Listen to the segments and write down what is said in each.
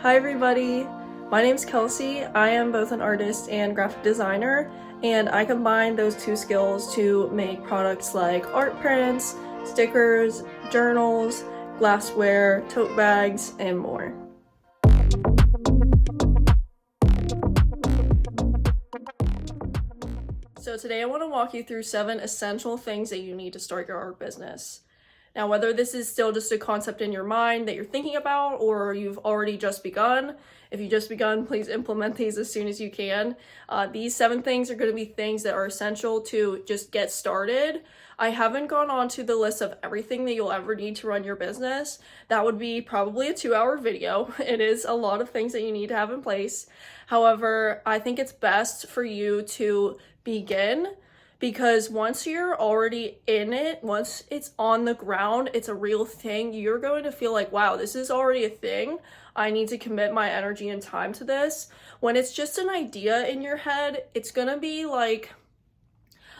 Hi everybody, my name's Kelsey. I am both an artist and graphic designer, and I combine those two skills to make products like art prints, stickers, journals, glassware, tote bags, and more. So today I want to walk you through 7 essential things that you need to start your art business. Now, whether this is still just a concept in your mind that you're thinking about or you've already just begun, if you just begun, please implement these as soon as you can. These 7 things are going to be things that are essential to just get started. I haven't gone on to the list of everything that you'll ever need to run your business. That would be probably a 2-hour video. It is a lot of things that you need to have in place. However, I think it's best for you to begin, because once you're already in it, once it's on the ground, it's a real thing, you're going to feel like, wow, this is already a thing. I need to commit my energy and time to this. When it's just an idea in your head, it's gonna be like,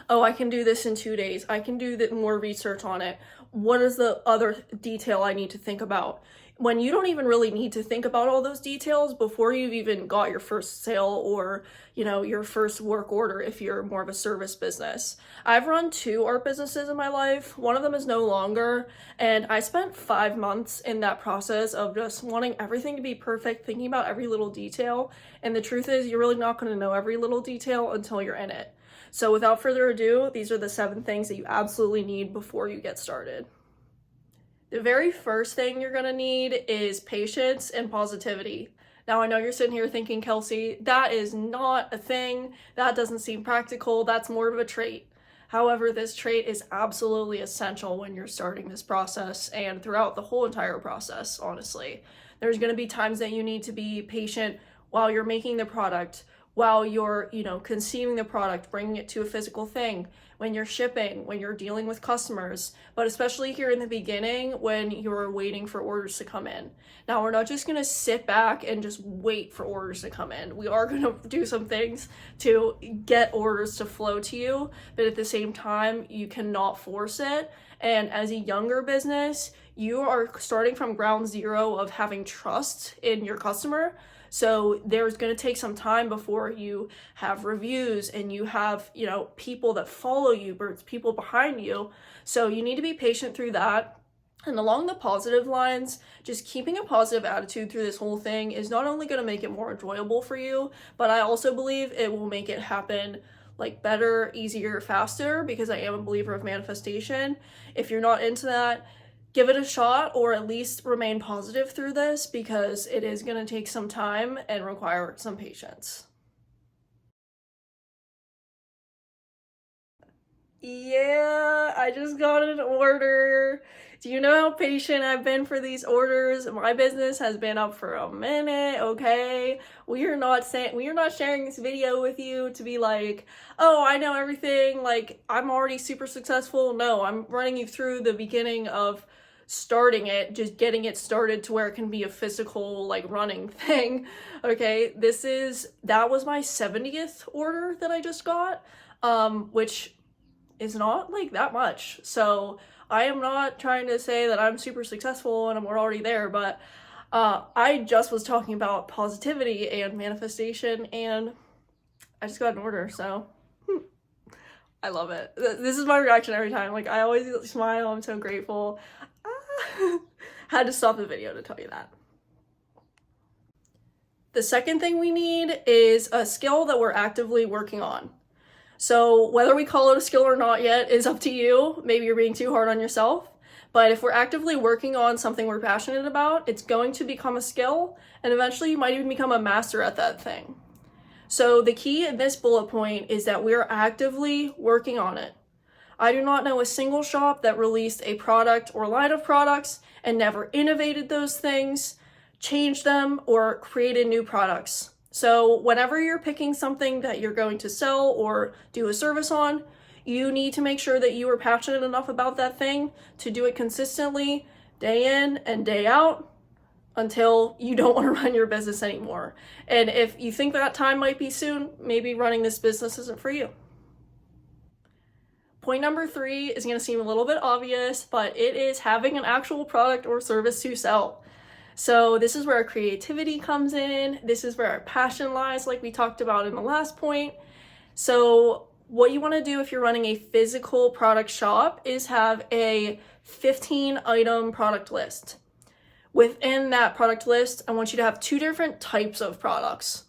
oh, I can do this in 2 days. I can do more research on it. What is the other detail I need to think about? When you don't even really need to think about all those details before you've even got your first sale or, your first work order if you're more of a service business. I've run 2 art businesses in my life. One of them is no longer, and I spent 5 months in that process of just wanting everything to be perfect, thinking about every little detail. And the truth is, you're really not going to know every little detail until you're in it. So without further ado, these are the 7 things that you absolutely need before you get started. The very first thing you're gonna need is patience and positivity. Now, I know you're sitting here thinking, Kelsey, that is not a thing. That doesn't seem practical. That's more of a trait. However, this trait is absolutely essential when you're starting this process and throughout the whole entire process, honestly. There's gonna be times that you need to be patient while you're making the product, while you're, conceiving the product, bringing it to a physical thing, when you're shipping, when you're dealing with customers, but especially here in the beginning when you're waiting for orders to come in. Now, we're not just gonna sit back and just wait for orders to come in. We are gonna do some things to get orders to flow to you, but at the same time, you cannot force it. And as a younger business, you are starting from ground zero of having trust in your customer. So there's going to take some time before you have reviews and you have, people that follow you, people behind you. So you need to be patient through that. And along the positive lines, just keeping a positive attitude through this whole thing is not only going to make it more enjoyable for you, but I also believe it will make it happen like better, easier, faster, because I am a believer of manifestation. If you're not into that, give it a shot, or at least remain positive through this, because it is going to take some time and require some patience. Yeah, I just got an order. Do you know how patient I've been for these orders? My business has been up for a minute, okay? We are not sharing this video with you to be like, oh, I know everything, like I'm already super successful. No, I'm running you through the beginning of starting it, just getting it started to where it can be a physical, like, running thing. Okay, that was my 70th order that I just got, which is not like that much. So I am not trying to say that I'm super successful and we're already there, but I just was talking about positivity and manifestation, and I just got an order, so I love it. This is my reaction every time. Like, I always smile. I'm so grateful. Had to stop the video to tell you that. The second thing we need is a skill that we're actively working on. So whether we call it a skill or not yet is up to you. Maybe you're being too hard on yourself. But if we're actively working on something we're passionate about, it's going to become a skill, and eventually you might even become a master at that thing. So the key in this bullet point is that we're actively working on it. I do not know a single shop that released a product or line of products and never innovated those things, changed them, or created new products. So whenever you're picking something that you're going to sell or do a service on, you need to make sure that you are passionate enough about that thing to do it consistently, day in and day out, until you don't want to run your business anymore. And if you think that time might be soon, maybe running this business isn't for you. Point number 3 is going to seem a little bit obvious, but it is having an actual product or service to sell. So this is where our creativity comes in. This is where our passion lies, like we talked about in the last point. So what you want to do if you're running a physical product shop is have a 15 item product list. Within that product list, I want you to have 2 different types of products.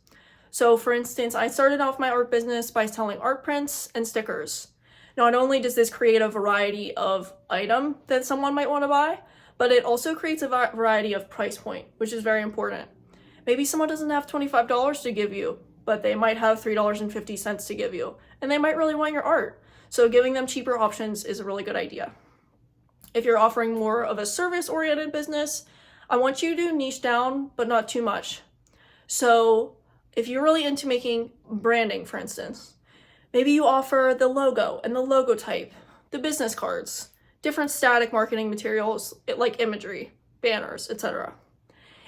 So for instance, I started off my art business by selling art prints and stickers. Not only does this create a variety of item that someone might want to buy, but it also creates a variety of price point, which is very important. Maybe someone doesn't have $25 to give you, but they might have $3.50 to give you, and they might really want your art. So giving them cheaper options is a really good idea. If you're offering more of a service-oriented business, I want you to niche down, but not too much. So if you're really into making branding, for instance, maybe you offer the logo and the logo type, the business cards, different static marketing materials like imagery, banners, etc.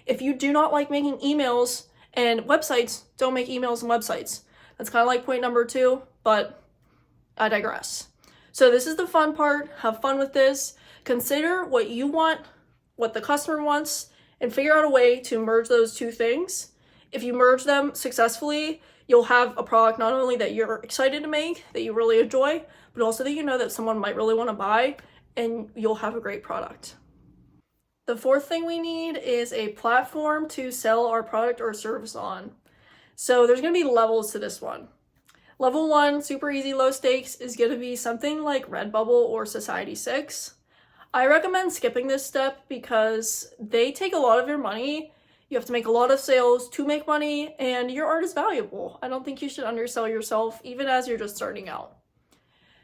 If you do not like making emails and websites, don't make emails and websites. That's kind of like point number 2, but I digress. So this is the fun part. Have fun with this. Consider what you want, what the customer wants, and figure out a way to merge those 2 things. If you merge them successfully, you'll have a product not only that you're excited to make, that you really enjoy, but also that you know that someone might really want to buy, and you'll have a great product. The 4th thing we need is a platform to sell our product or service on. So there's going to be levels to this one. Level 1, super easy, low stakes, is going to be something like Redbubble or Society6. I recommend skipping this step because they take a lot of your money. You have to make a lot of sales to make money, and your art is valuable. I don't think you should undersell yourself, even as you're just starting out.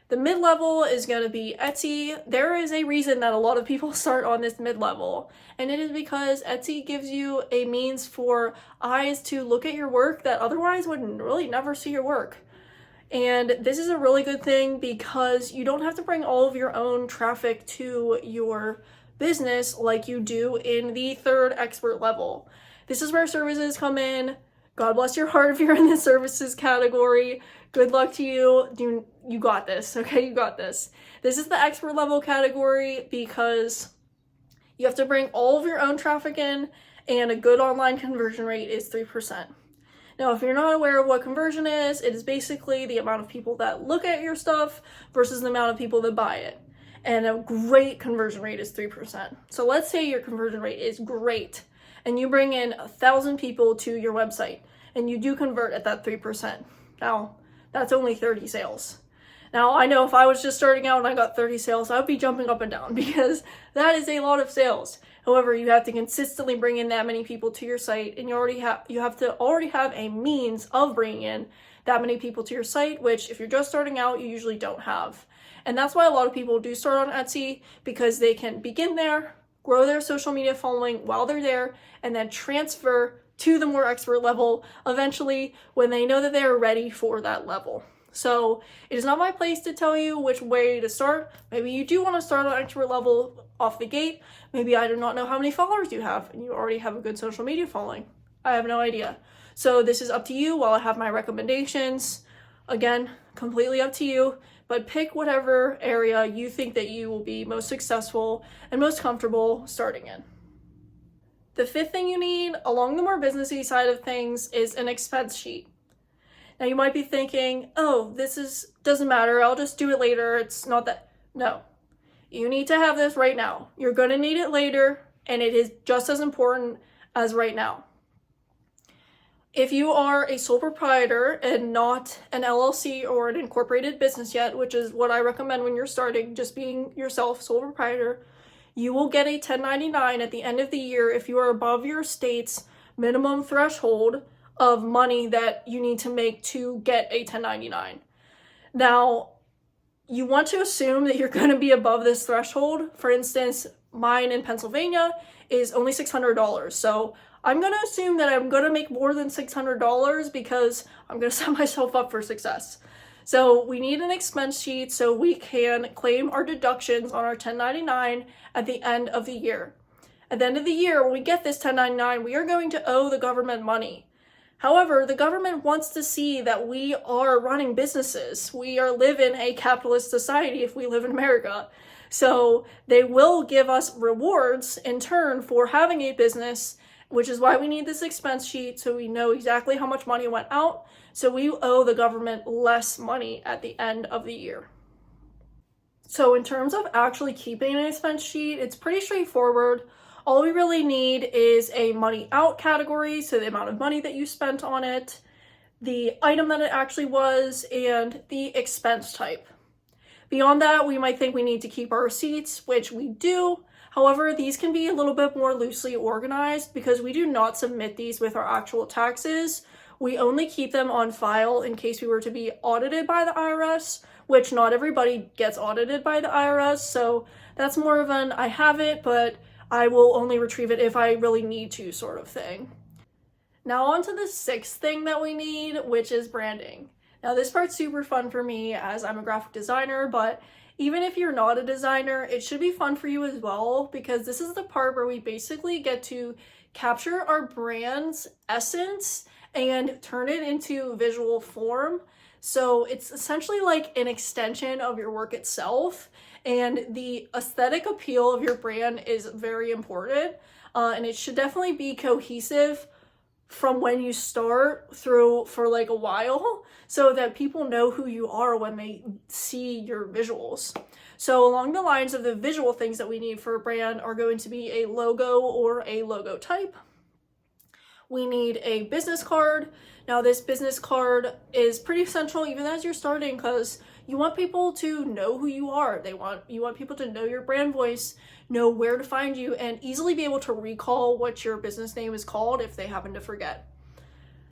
The mid-level is going to be Etsy. There is a reason that a lot of people start on this mid-level, and it is because Etsy gives you a means for eyes to look at your work that otherwise would really never see your work. And this is a really good thing because you don't have to bring all of your own traffic to your business like you do in the 3rd expert level. This is where services come in. God bless your heart if you're in the services category. Good luck to you. You got this, okay? You got this. This is the expert level category because you have to bring all of your own traffic in, and a good online conversion rate is 3%. Now, if you're not aware of what conversion is, it is basically the amount of people that look at your stuff versus the amount of people that buy it. And a great conversion rate is 3%. So let's say your conversion rate is great, and you bring in 1,000 people to your website, and you do convert at that 3%. Now, that's only 30 sales. Now, I know if I was just starting out and I got 30 sales, I would be jumping up and down because that is a lot of sales. However, you have to consistently bring in that many people to your site, and you have to already have a means of bringing in that many people to your site, which if you're just starting out, you usually don't have. And that's why a lot of people do start on Etsy, because they can begin there, grow their social media following while they're there, and then transfer to the more expert level eventually when they know that they are ready for that level. So it is not my place to tell you which way to start. Maybe you do want to start on expert level off the gate. Maybe I do not know how many followers you have and you already have a good social media following. I have no idea. So this is up to you. While I have my recommendations, again, completely up to you, but pick whatever area you think that you will be most successful and most comfortable starting in. The 5th thing you need, along the more businessy side of things, is an expense sheet. Now you might be thinking, oh, doesn't matter, I'll just do it later, it's not that. No, you need to have this right now. You're going to need it later, and it is just as important as right now. If you are a sole proprietor and not an LLC or an incorporated business yet, which is what I recommend when you're starting, just being yourself, sole proprietor, you will get a 1099 at the end of the year if you are above your state's minimum threshold of money that you need to make to get a 1099. Now, you want to assume that you're going to be above this threshold. For instance, mine in Pennsylvania is only $600. So I'm going to assume that I'm going to make more than $600 because I'm going to set myself up for success. So we need an expense sheet so we can claim our deductions on our 1099 at the end of the year. At the end of the year, when we get this 1099, we are going to owe the government money. However, the government wants to see that we are running businesses. We live in a capitalist society if we live in America. So they will give us rewards in turn for having a business, which is why we need this expense sheet so we know exactly how much money went out. So we owe the government less money at the end of the year. So in terms of actually keeping an expense sheet, it's pretty straightforward. All we really need is a money out category, so the amount of money that you spent on it, the item that it actually was, and the expense type. Beyond that, we might think we need to keep our receipts, which we do. However, these can be a little bit more loosely organized because we do not submit these with our actual taxes. We only keep them on file in case we were to be audited by the IRS, which not everybody gets audited by the IRS. So that's more of an I have it, but I will only retrieve it if I really need to sort of thing. Now on to the sixth thing that we need, which is branding. Now this part's super fun for me as I'm a graphic designer, but even if you're not a designer, it should be fun for you as well, because this is the part where we basically get to capture our brand's essence and turn it into visual form. So it's essentially like an extension of your work itself, and the aesthetic appeal of your brand is very important, and it should definitely be cohesive from when you start through for like a while so that people know who you are when they see your visuals. So along the lines of the visual things that we need for a brand are going to be a logo or a logo type. We need a business card. Now this business card is pretty essential even as you're starting because you want people to know who you are. You want people to know your brand voice, know where to find you, and easily be able to recall what your business name is called if they happen to forget.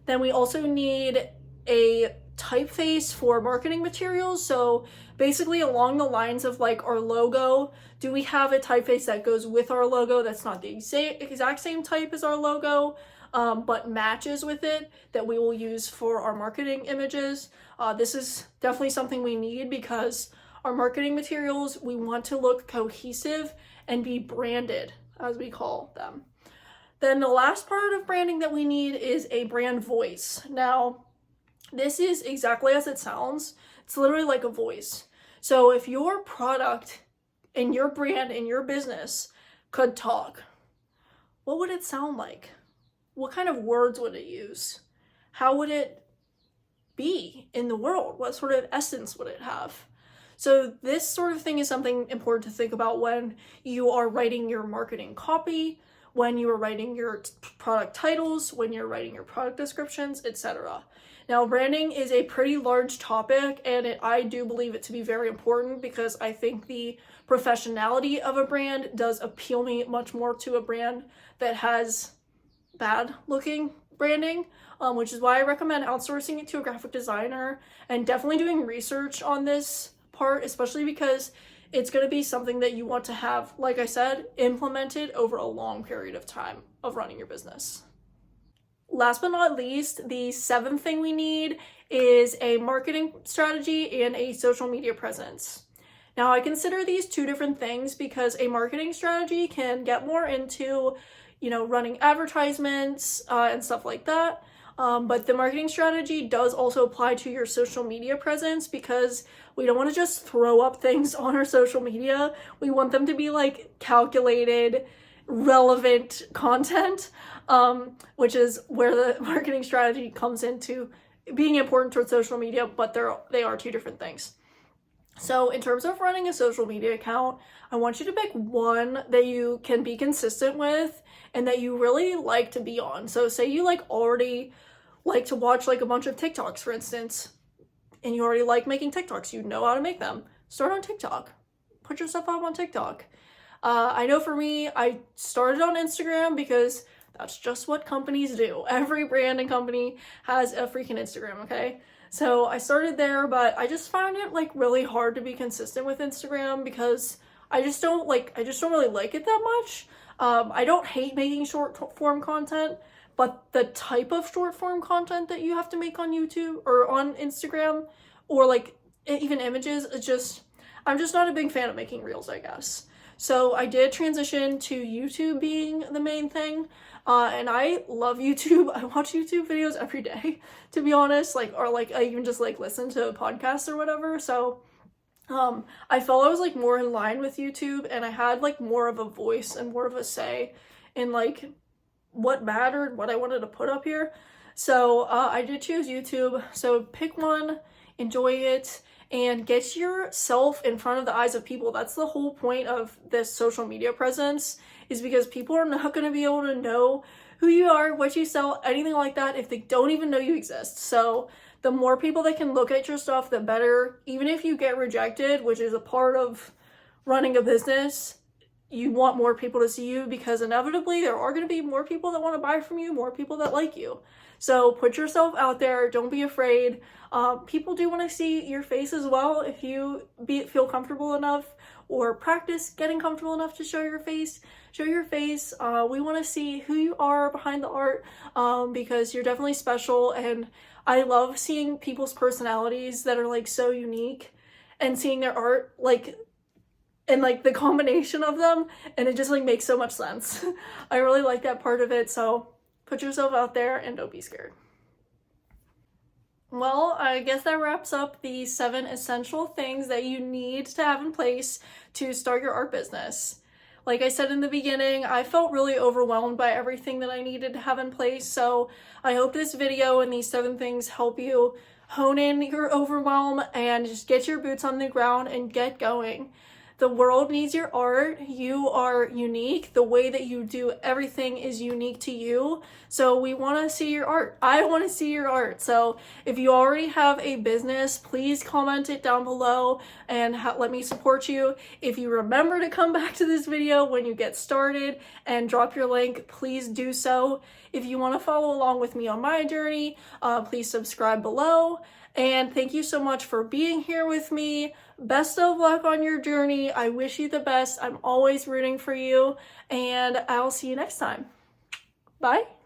Then we also need a typeface for marketing materials. So basically along the lines of like our logo, do we have a typeface that goes with our logo that's not the exact same type as our logo, but matches with it, that we will use for our marketing images? This is definitely something we need because our marketing materials, we want to look cohesive and be branded, as we call them. Then the last part of branding that we need is a brand voice. Now, this is exactly as it sounds. It's literally like a voice. So if your product and your brand and your business could talk, what would it sound like? What kind of words would it use? How would it be in the world? What sort of essence would it have? So this sort of thing is something important to think about when you are writing your marketing copy, when you are writing your product titles, when you're writing your product descriptions, etc. Now, branding is a pretty large topic, and I do believe it to be very important because I think the professionality of a brand does appeal me much more to a brand that has bad looking branding, which is why I recommend outsourcing it to a graphic designer and definitely doing research on this part, especially because it's going to be something that you want to have, like I said, implemented over a long period of time of running your business. Last but not least, the seventh thing we need is a marketing strategy and a social media presence. Now, I consider these two different things because a marketing strategy can get more into, running advertisements and stuff like that. But the marketing strategy does also apply to your social media presence because we don't want to just throw up things on our social media. We want them to be like calculated, relevant content, which is where the marketing strategy comes into being important towards social media, but they are two different things. So in terms of running a social media account, I want you to pick one that you can be consistent with and that you really like to be on. So say you already like to watch a bunch of TikToks, for instance, and you already like making TikToks, you know how to make them. Start on TikTok. Put your stuff up on TikTok. I know for me, I started on Instagram because that's just what companies do. Every brand and company has a freaking Instagram, okay? So I started there, but I just found it really hard to be consistent with Instagram because I just don't really like it that much. I don't hate making short form content, but the type of short form content that you have to make on YouTube or on Instagram or even images, I'm just not a big fan of making reels, I guess. So I did transition to YouTube being the main thing. And I love YouTube. I watch YouTube videos every day, to be honest, or I even just listen to podcasts or whatever. So I felt I was like more in line with YouTube, and I had like more of a voice and more of a say in like what mattered, what I wanted to put up here. So I did choose YouTube. So pick one, enjoy it, and get yourself in front of the eyes of people. That's the whole point of this social media presence, is because people are not going to be able to know who you are, what you sell, anything like that if they don't even know you exist. So the more people that can look at your stuff, the better. Even if you get rejected, which is a part of running a business, you want more people to see you, because inevitably there are going to be more people that want to buy from you, more people that like you. So put yourself out there. Don't be afraid. People do want to see your face as well. If you feel comfortable enough or practice getting comfortable enough to show your face, show your face. We want to see who you are behind the art, because you're definitely special. And I love seeing people's personalities that are like so unique, and seeing their art like, and like the combination of them, and it just like makes so much sense. I really like that part of it. So put yourself out there and don't be scared. Well, I guess that wraps up the 7 essential things that you need to have in place to start your art business. Like I said in the beginning, I felt really overwhelmed by everything that I needed to have in place. So I hope this video and these 7 things help you hone in your overwhelm and just get your boots on the ground and get going. The world needs your art. You are unique. The way that you do everything is unique to you. So we want to see your art. I want to see your art. So if you already have a business, please comment it down below and let me support you. If you remember to come back to this video when you get started and drop your link, please do so. If you want to follow along with me on my journey, please subscribe below. And thank you so much for being here with me. Best of luck on your journey. I wish you the best. I'm always rooting for you, and I'll see you next time. Bye.